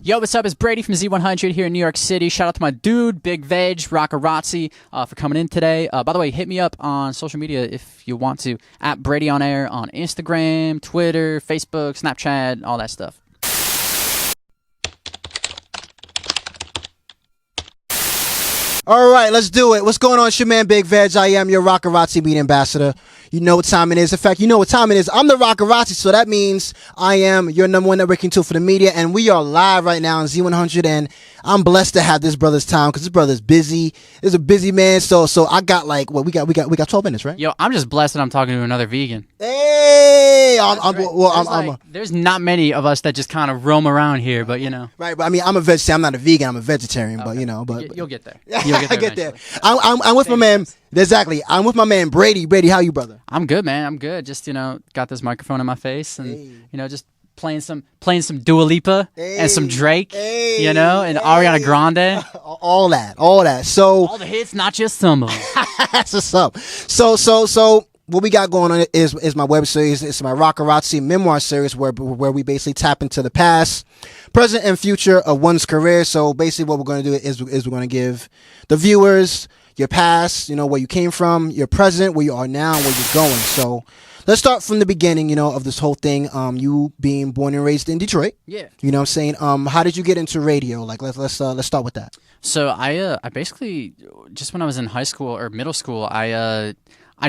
Yo, what's up? It's Brady from Z100 here in New York City. Shout out to my dude, Big Veg, Rocarazzi, for coming in today. By the way, hit me up on social media if you want to, at BradyonAir on Instagram, Twitter, Facebook, Snapchat, all that stuff. All right, let's do it. What's going on? It's your man, Big Veg. I am your Rocarazzi Media Ambassador. You know what time it is. In fact, you know what time it is. I'm the Rocarazzi, so that means I am your number one networking tool for the media, and we are live right now on Z100, and I'm blessed to have this brother's time because this brother's busy. He's a busy man, so I got like, what, we got 12 minutes, right? Yo, I'm just blessed that I'm talking to another vegan. Hey! There's not many of us that just kind of roam around here, but you know. Right, but I mean, I'm a vegetarian. I'm not a vegan. I'm a vegetarian, Okay. but you know. But You'll get there. I get there. I'm with my man. Exactly. I'm with my man Brady. Brady, how you, brother? I'm good, man. I'm good. Just, got this microphone in my face and, just playing some Dua Lipa and some Drake, and Ariana Grande. All that. So all the hits, not just some of them. that's what's up. So what we got going on is my web series. It's my Rocarazzi Memoir Series where we basically tap into the past, present, and future of one's career. So basically what we're going to do is we're going to give the viewers your past, where you came from, your present, where you are now, and where you're going. So let's start from the beginning, of this whole thing. You being born and raised in Detroit. Yeah. You know what I'm saying? How did you get into radio? Like let's start with that. So I basically, just when I was in high school or middle school, I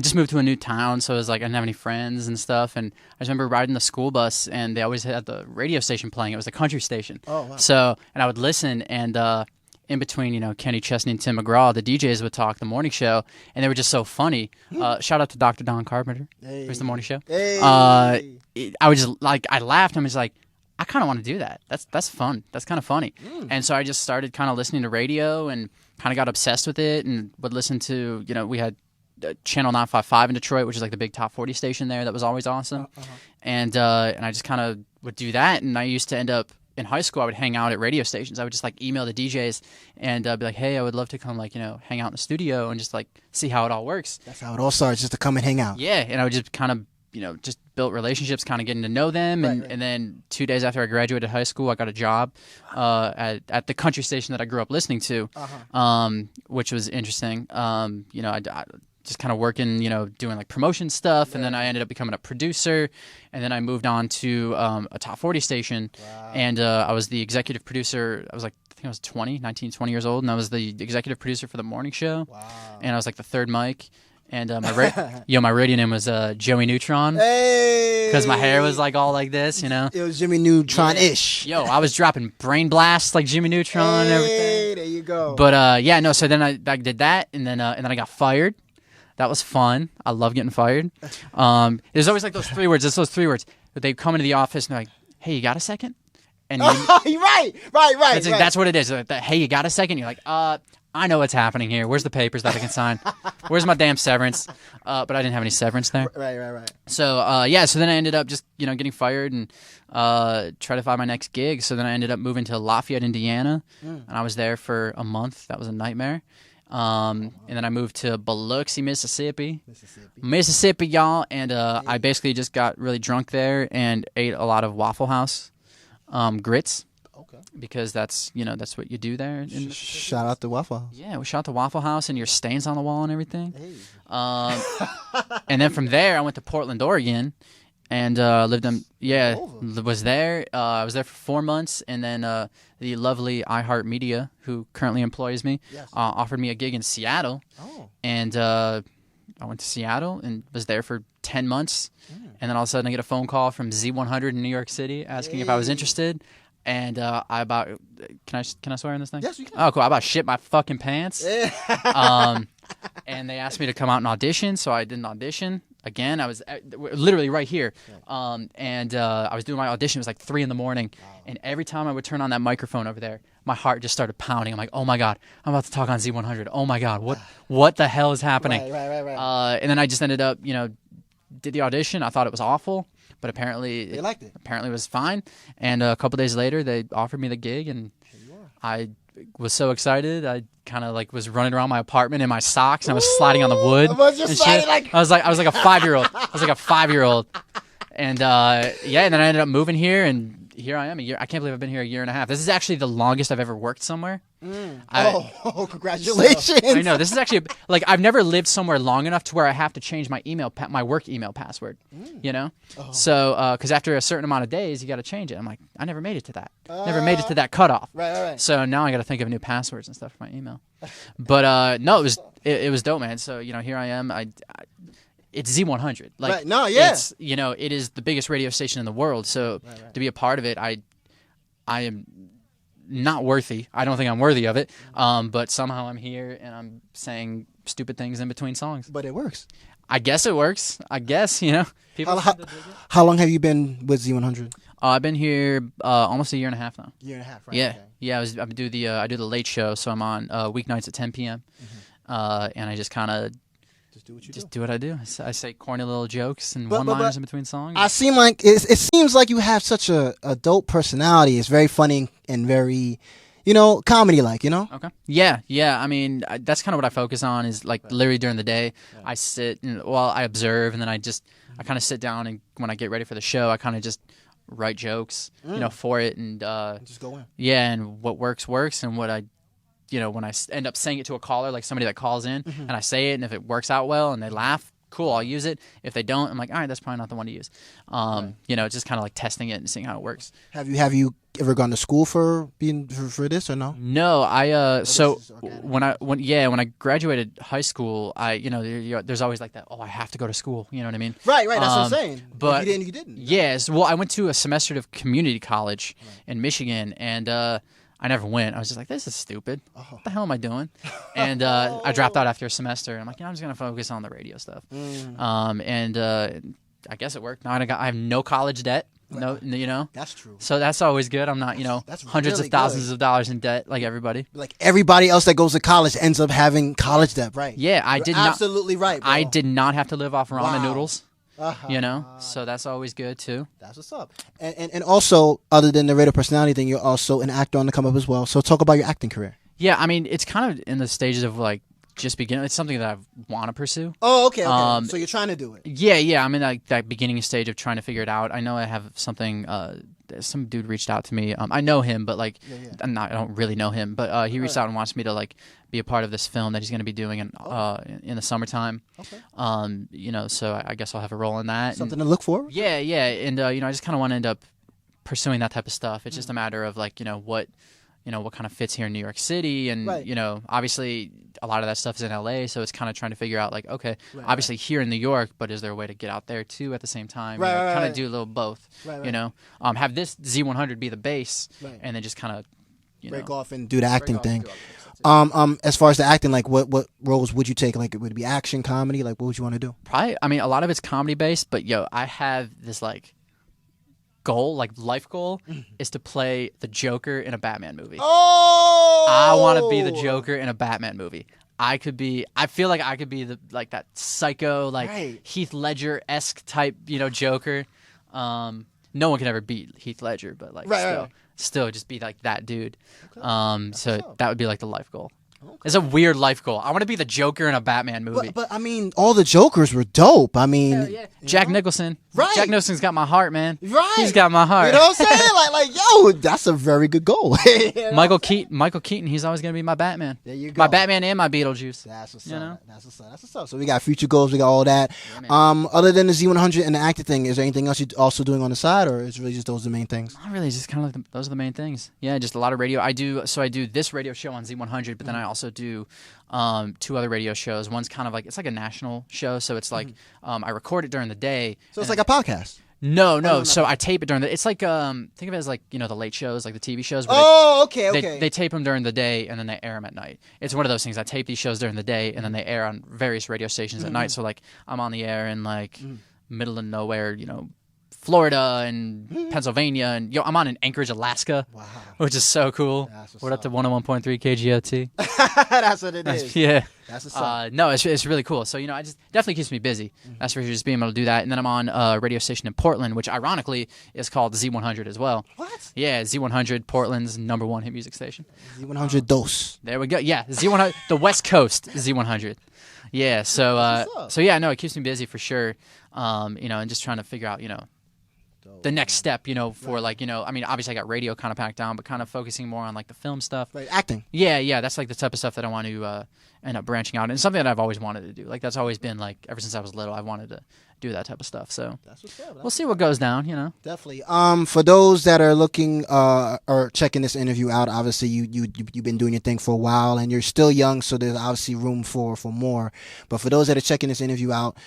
just moved to a new town, so it was like I didn't have any friends and stuff. And I just remember riding the school bus, and they always had the radio station playing. It was a country station. Oh, wow. So, and I would listen, and in between, Kenny Chesney and Tim McGraw, the DJs would talk the morning show, and they were just so funny. Shout out to Dr. Don Carpenter. Hey. Who's the morning show? Hey. I was just like, I laughed. I was like, I kind of want to do that. That's fun. That's kind of funny. And so I just started kind of listening to radio and kind of got obsessed with it and would listen to, we had Channel 955 in Detroit, which is like the big top 40 station there. That was always awesome. And I just kind of would do that. And I used to end up in high school, I would hang out at radio stations. I would just like email the DJs and be like, hey, I would love to come hang out in the studio and just like see how it all works. That's how it all starts, just to come and hang out. Yeah. And I would just kind of, just built relrelationships, kind of getting to know them. And then 2 days after I graduated high school, I got a job at the country station that I grew up listening to, which was interesting. I just kind of working, doing like promotion stuff. And then I ended up becoming a producer. And then I moved on to a top 40 station. Wow. And I was the executive producer. I was like, I think I was 19, 20 years old. And I was the executive producer for the morning show. Wow. And I was like the third mic. And my radio name was Joey Neutron. Hey! Because my hair was like all like this, It was Jimmy Neutron-ish. Yeah. Yo, I was dropping brain blasts like Jimmy Neutron and everything. There you go. But so then I did that. And then I got fired. That was fun. I love getting fired. There's always like those three words. It's those three words. They come into the office and they're like, hey, you got a second? And right. That's what it is. Like, hey, you got a second? You're like, I know what's happening here. Where's the papers that I can sign? Where's my damn severance? But I didn't have any severance there. Right. So, so then I ended up just, getting fired and try to find my next gig. So then I ended up moving to Lafayette, Indiana. And I was there for a month. That was a nightmare. And then I moved to Biloxi, Mississippi, y'all. And I basically just got really drunk there and ate a lot of Waffle House grits. Okay. Because that's what you do there. Shout out to Waffle House. Yeah, we shout out to Waffle House and your stains on the wall and everything. Hey. And then from there, I went to Portland, Oregon. And lived in, was there. I was there for 4 months, and then the lovely iHeartMedia, who currently employs me, offered me a gig in Seattle. Oh. And I went to Seattle and was there for 10 months. And then all of a sudden I get a phone call from Z100 in New York City asking if I was interested. And can I swear in this thing? Yes, you can. Oh, cool. I about shit my fucking pants. And they asked me to come out and audition, so I did an audition. Again, I was literally right here, and I was doing my audition. It was like 3 a.m, and every time I would turn on that microphone over there, my heart just started pounding. I'm like, oh my god, I'm about to talk on Z100. Oh my god, what the hell is happening? Right. And then I just ended up, did the audition. I thought it was awful, but apparently they liked it. Apparently it was fine. And a couple days later, they offered me the gig, and I was so excited. I kind of was running around my apartment in my socks, and I was sliding on the wood. I was like a 5-year-old. I was like a 5-year-old. And and then I ended up moving here and here I am a year. I can't believe I've been here a year and a half. This is actually the longest I've ever worked somewhere. Congratulations! So, I know, this is actually like I've never lived somewhere long enough to where I have to change my my work email password. You know, so because after a certain amount of days, you got to change it. I'm like, I never made it to that. Never made it to that cutoff. Right. So now I got to think of new passwords and stuff for my email. But no, it was dope, man. So here I am. It's Z100. Like, right. No, yeah. It's, it is the biggest radio station in the world. So to be a part of it, I am not worthy. I don't think I'm worthy of it. But somehow I'm here and I'm saying stupid things in between songs. But it works. I guess it works. I guess, people. How long have you been with Z100? I've been here almost a year and a half now. Year and a half, right? Yeah, okay. yeah. I do the late show, so I'm on weeknights at 10 p.m. And I just kind of do what I do. I say corny little jokes and one-liners in between songs. It seems like you have such a dope personality. It's very funny and very, comedy-like. Okay. Yeah. I mean, that's kind of what I focus on. Is like literally during the day, I sit and I observe, and then I kind of sit down, and when I get ready for the show, I kind of just write jokes, for it, and just go in. Yeah, and what works, and what I. When I end up saying it to a caller, like somebody that calls in, and I say it, and if it works out well and they laugh, cool, I'll use it. If they don't, I'm like, all right, that's probably not the one to use. Just kind of like testing it and seeing how it works. Have you ever gone to school for this or no? No, when I graduated high school, there's always like that. Oh, I have to go to school. You know what I mean? Right. That's what I'm saying. But if you didn't. Yes. Well, I went to a semester of community college in Michigan, and I never went. I was just like, this is stupid. What the hell am I doing? And I dropped out after a semester. I'm like, I'm just going to focus on the radio stuff. I guess it worked. Now I have no college debt. No, That's true. So that's always good. I'm not, that's hundreds really of thousands of dollars in debt like everybody. Like everybody else that goes to college ends up having college debt, right? Yeah, You're absolutely right, bro. I did not have to live off ramen noodles. So that's always good too. That's what's up. And also, other than the radio personality thing, you're also an actor on the come up as well. So talk about your acting career. Yeah, I mean, it's kind of in the stages of like just beginning. It's something that I want to pursue. Oh, okay. So you're trying to do it. Yeah. I'm in like that beginning stage of trying to figure it out. I know I have something. Some dude reached out to me. I know him, but like, I don't really know him. But he reached out and wants me to like be a part of this film that he's going to be doing in the summertime. Okay. So I guess I'll have a role in that. Something to look for. Yeah. And I just kind of want to end up pursuing that type of stuff. It's just a matter of like what kind of fits here in New York City, and obviously a lot of that stuff is in LA, so it's kind of trying to figure out like, okay, obviously here in New York, but is there a way to get out there too at the same time? Kind of do a little both. Have this Z100 be the base, and then just kind of break off and do the acting thing. As far as the acting, like what roles would you take? Like, would it be action, comedy? Like, what would you want to do? Probably, I mean, a lot of it's comedy based, but I have this like goal, like life goal, is to play the Joker in a Batman movie. Oh, I want to be the Joker in a Batman movie. I feel like I could be that psycho, like Heath Ledger-esque type, Joker. No one can ever beat Heath Ledger, but like still just be like that dude. Okay. So that would be like the life goal. Okay. It's a weird life goal. I want to be the Joker in a Batman movie. But I mean, all the Jokers were dope. I mean, Jack Nicholson. Right. Jack Nicholson's got my heart, man. Right. He's got my heart. You know what I'm saying? Yo, that's a very good goal. Michael Keaton, he's always going to be my Batman. There you go. My Batman and my Beetlejuice. That's what's up. That's what's up. So we got future goals. We got all that. Yeah, other than the Z100 and the acting thing, is there anything else you're also doing on the side, or is it really just those the main things? Not really. Just kind of like those are the main things. Yeah, just a lot of radio. I do this radio show on Z100, but then I also do two other radio shows. One's kind of like, it's like a national show, so it's like I record it during the day. So it's like a podcast. No. So I tape it during the. It's like think of it as like the late shows, like the TV shows. Okay. They tape them during the day and then they air them at night. It's one of those things. I tape these shows during the day and then they air on various radio stations at night. So like I'm on the air in like middle of nowhere, Florida and Pennsylvania, and I'm on in Anchorage, Alaska, which is so cool. We're up to 101.3 KGOT. That's what it is. Yeah. That's what's up. No, it's really cool. So, I just definitely keeps me busy. That's for sure, just being able to do that. And then I'm on a radio station in Portland, which ironically is called Z100 as well. What? Yeah, Z100, Portland's #1 hit music station. Z100 Dos. There we go. Yeah, Z100, the West Coast Z100. Yeah, so yeah, no, it keeps me busy for sure. And just trying to figure out, the next step, for like, I mean, obviously I got radio kind of packed down, but kind of focusing more on like the film stuff. Right, acting. Yeah, that's like the type of stuff that I want to end up branching out, and it's something that I've always wanted to do. Like that's always been like ever since I was little, I wanted to do that type of stuff. So That's what's up. we'll see what goes down. Definitely. For those that are looking or checking this interview out, obviously you've been doing your thing for a while, and you're still young, so there's obviously room for more. But for those that are checking this interview out,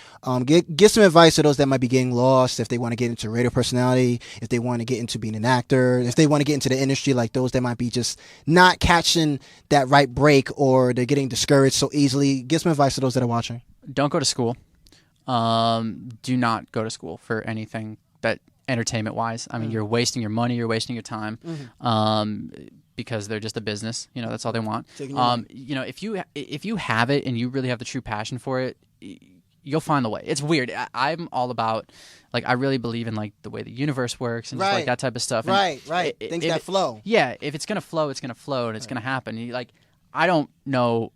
give some advice to those that might be getting lost, if they want to get into radio personality, if they want to get into being an actor, if they want to get into the industry, like those that might be just not catching that right break or they're getting discouraged so easily. Give some advice to those that are watching. Don't go to school. Do not go to school for anything that entertainment wise. I mean, you're wasting your money, you're wasting your time, because they're just a business. That's all they want. If you have it and you really have the true passion for it, you'll find the way. It's weird. I'm all about, like, I really believe in like the way the universe works and just like that type of stuff. Right. Things that flow. Yeah, if it's gonna flow, it's gonna flow, and it's gonna happen. I don't know.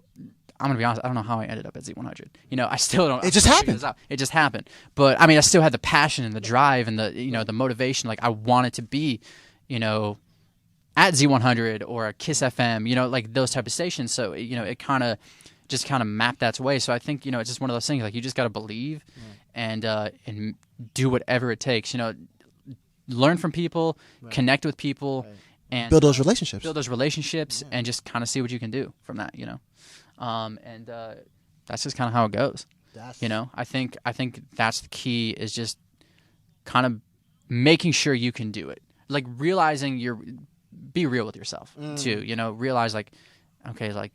I'm gonna be honest. I don't know how I ended up at Z100. I still don't. It just happened. It just happened. But I mean, I still had the passion and the drive and the the motivation. Like I wanted to be, at Z100 or a Kiss FM. Like those type of stations. So it kind of mapped that way. So I think it's just one of those things. Like you just gotta believe and do whatever it takes. Learn from people, connect with people, and build those relationships. And just kind of see what you can do from that. That's just kind of how it goes. I think that's the key, is just kind of making sure you can do it. Like realizing be real with yourself too. Realize like, okay, like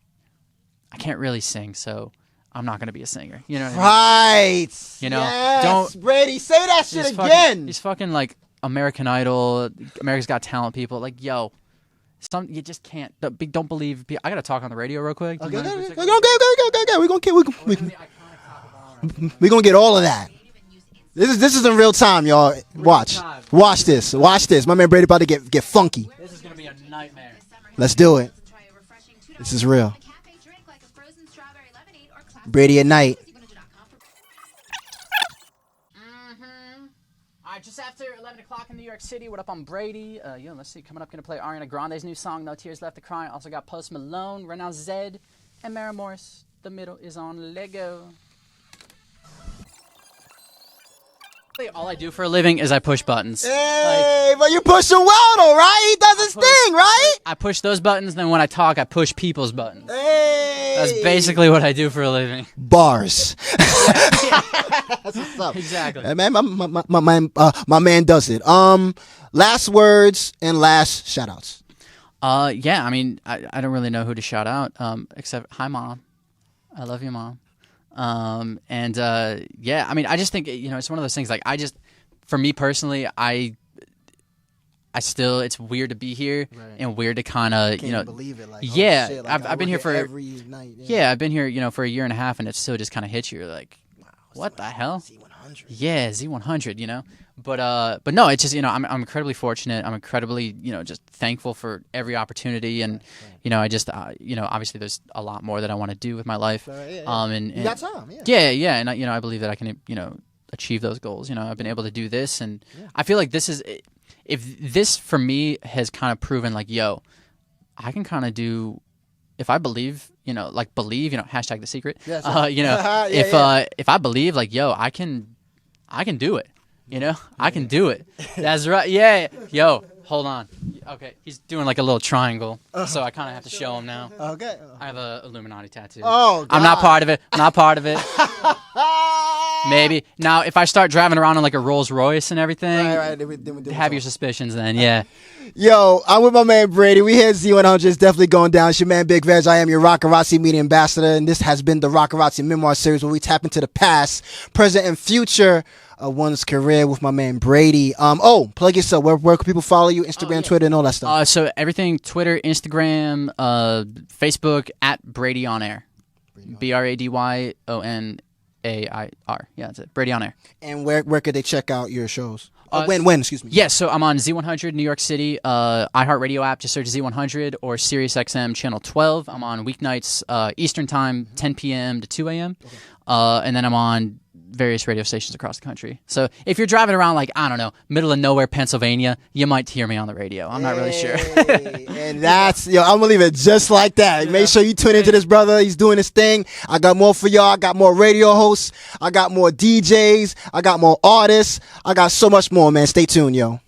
I can't really sing, so I'm not going to be a singer. You know what I mean? Right. Yes, don't Brady say that shit again. These fucking like American Idol, America's Got Talent people. Like, yo. You just can't. Don't believe. I gotta talk on the radio real quick. Okay. We're gonna get all of that. This is in real time, y'all. Watch this. My man Brady about to get funky. This is gonna be a nightmare. Let's do it. This is real. Brady at night. Just after 11 o'clock in New York City. What up, I'm Brady. Let's see. Coming up, going to play Ariana Grande's new song, No Tears Left to Cry. Also got Post Malone, right now Zed, and Mara Morris. The middle is on Lego. All I do for a living is I push buttons. Hey, but you push him well, though, right? He does his thing, right? I push those buttons, then when I talk, I push people's buttons. Hey. That's basically what I do for a living. Bars. That's what's up. Exactly. Hey, man, my man does it. Last words and last shout-outs. Yeah, I mean, I don't really know who to shout out, except, hi, Mom. I love you, Mom. Yeah, I mean, I just think, it's one of those things, like, for me personally, I still, it's weird to be here and weird to kind of, believe it. Like, yeah, shit, like, I've been here for every night. Yeah, I've been here, for a year and a half, and it still just kind of hits you. You're like, wow, what the hell? Z100. Yeah, Z100, But no, it's just, I'm incredibly fortunate. I'm incredibly, just thankful for every opportunity. And, I just, obviously there's a lot more that I want to do with my life. And you got time, yeah. And, I believe that I can, achieve those goals. I've been able to do this. And I feel like this is, if this for me has kind of proven like, yo, I can kind of do, if I believe, hashtag the secret, yes, if I believe like, yo, I can do it. I can do it. That's right. Yeah. Yo, hold on. Okay, he's doing like a little triangle, so I kind of have to show him now. Okay. I have a Illuminati tattoo. Oh, God. I'm not part of it. Maybe. Now, if I start driving around in like a Rolls Royce and everything, then have your suspicions then, yeah. Yo, I'm with my man Brady. We here at Z100. It's definitely going down. It's your man Big Veg. I am your Rocarazzi Media Ambassador, and this has been the Rocarazzi Memoir Series, where we tap into the past, present, and future of one's career with my man Brady. Plug yourself. Where can people follow you? Instagram, Twitter, and all that stuff. So everything: Twitter, Instagram, Facebook at BradyonAir. BradyonAir. Yeah, that's it. BradyonAir. And where could they check out your shows? When? Excuse me. Yes, so I'm on Z100 New York City, iHeartRadio app. Just search Z100 or SiriusXM channel 12. I'm on weeknights Eastern time, 10 p.m. to 2 a.m. and then I'm on various radio stations across the country. So if you're driving around, like, I don't know, middle of nowhere, Pennsylvania, you might hear me on the radio. I'm not really sure. And that's, I'm gonna leave it just like that. Make sure you tune into this brother. He's doing his thing. I got more for y'all. I got more radio hosts. I got more DJs. I got more artists. I got so much more, man. Stay tuned, yo.